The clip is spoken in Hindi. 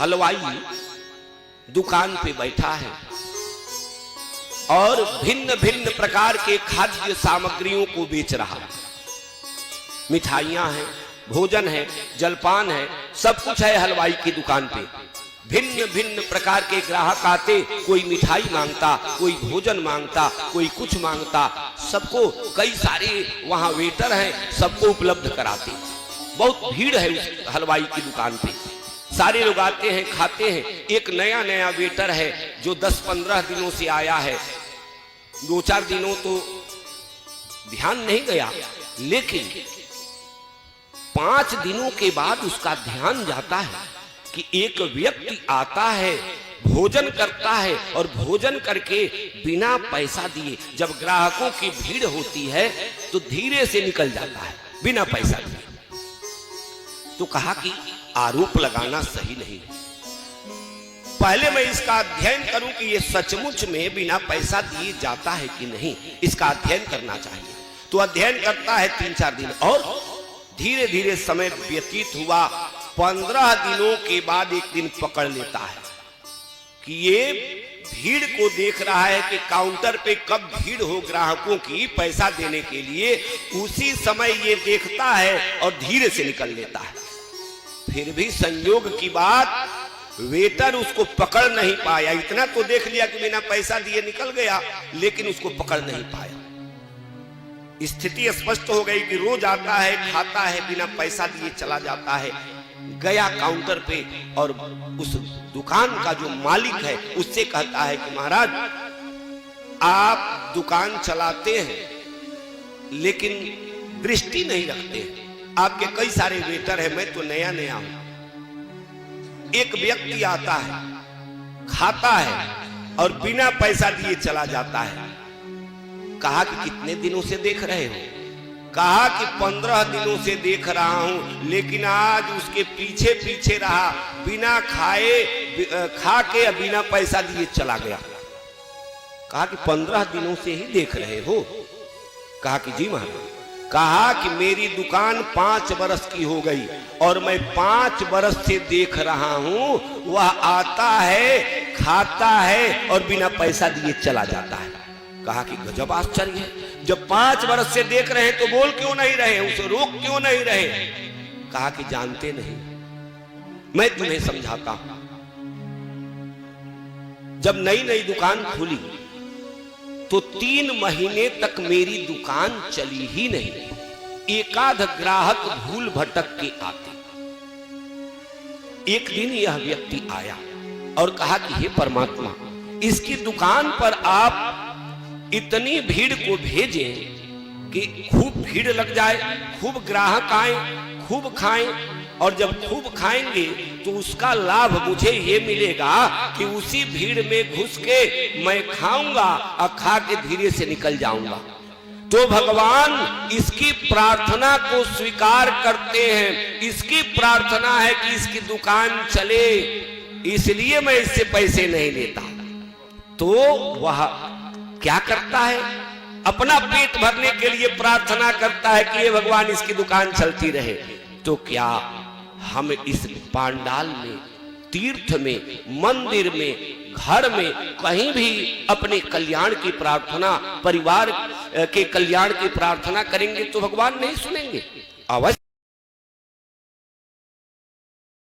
हलवाई दुकान पे बैठा है और भिन्न भिन्न प्रकार के खाद्य सामग्रियों को बेच रहा है। मिठाइयां हैं, भोजन है, जलपान है, सब कुछ है हलवाई की दुकान पे। भिन्न भिन्न प्रकार के ग्राहक आते, कोई मिठाई मांगता, कोई भोजन मांगता, कोई कुछ मांगता, सबको कई सारे वहां वेटर हैं, सबको उपलब्ध कराते। बहुत भीड़ है उस हलवाई की दुकान पे। सारे लोग आते हैं, खाते हैं। एक नया नया वेटर है जो 10-15 दिनों से आया है। 2-4 दिनों तो ध्यान नहीं गया, लेकिन 5 दिनों के बाद उसका ध्यान जाता है कि एक व्यक्ति आता है, भोजन करता है और भोजन करके बिना पैसा दिए, जब ग्राहकों की भीड़ होती है तो धीरे से निकल जाता है बिना पैसा दिए। तो कहा कि आरोप लगाना सही नहीं है, पहले मैं इसका अध्ययन करूं कि ये सचमुच में बिना पैसा दिए जाता है कि नहीं, इसका अध्ययन करना चाहिए। तो अध्ययन करता है 3-4 दिन और धीरे धीरे समय व्यतीत हुआ। 15 दिनों के बाद एक दिन पकड़ लेता है कि ये भीड़ को देख रहा है कि काउंटर पे कब भीड़ हो ग्राहकों की पैसा देने के लिए, उसी समय ये देखता है और धीरे से निकल लेता है। फिर भी संयोग की बात वेटर उसको पकड़ नहीं पाया। इतना तो देख लिया कि बिना पैसा दिए निकल गया, लेकिन उसको पकड़ नहीं पाया। स्थिति स्पष्ट हो गई कि रोज आता है, खाता है, बिना पैसा दिए चला जाता है। गया काउंटर पे और उस दुकान का जो मालिक है उससे कहता है कि महाराज, आप दुकान चलाते हैं लेकिन दृष्टि नहीं रखते हैं। आपके कई सारे वेटर हैं, मैं तो नया नया हूं। एक व्यक्ति आता है, खाता है और बिना पैसा दिए चला जाता है। कहा कि कितने दिनों से देख रहे हो? कहा कि 15 दिनों से देख रहा हूं, लेकिन आज उसके पीछे पीछे रहा, बिना खा के बिना पैसा दिए चला गया। कहा कि 15 दिनों से ही देख रहे हो? कहा कि जी महाराज। कहा कि मेरी दुकान 5 बरस की हो गई और मैं 5 बरस से देख रहा हूं, वह आता है, खाता है और बिना पैसा दिए चला जाता है। कहा कि गजब आश्चर्य है, जब 5 बरस से देख रहे हैं तो बोल क्यों नहीं रहे, उसे रोक क्यों नहीं रहे? कहा कि जानते नहीं, मैं तुम्हें समझाता हूं। जब नई नई दुकान खुली तो 3 महीने तक मेरी दुकान चली ही नहीं। एकाध ग्राहक भूल भटक के आते। एक दिन यह व्यक्ति आया और कहा कि हे परमात्मा, इसकी दुकान पर आप इतनी भीड़ को भेजें कि खूब भीड़ लग जाए, खूब ग्राहक आए, खूब खाएं, और जब खूब खाएंगे तो उसका लाभ मुझे ये मिलेगा कि उसी भीड़ में घुस के मैं खाऊंगा और खा के धीरे से निकल जाऊंगा। तो भगवान इसकी प्रार्थना को स्वीकार करते हैं। इसकी प्रार्थना है कि इसकी दुकान चले, इसलिए मैं इससे पैसे नहीं लेता। तो वह क्या करता है? अपना पेट भरने के लिए प्रार्थना करता है कि ये भगवान इसकी दुकान चलती रहे। तो क्या हम इस पांडाल में, तीर्थ में, मंदिर में, घर में, कहीं भी अपने कल्याण की प्रार्थना, परिवार के कल्याण की प्रार्थना करेंगे तो भगवान नहीं सुनेंगे? अवश्य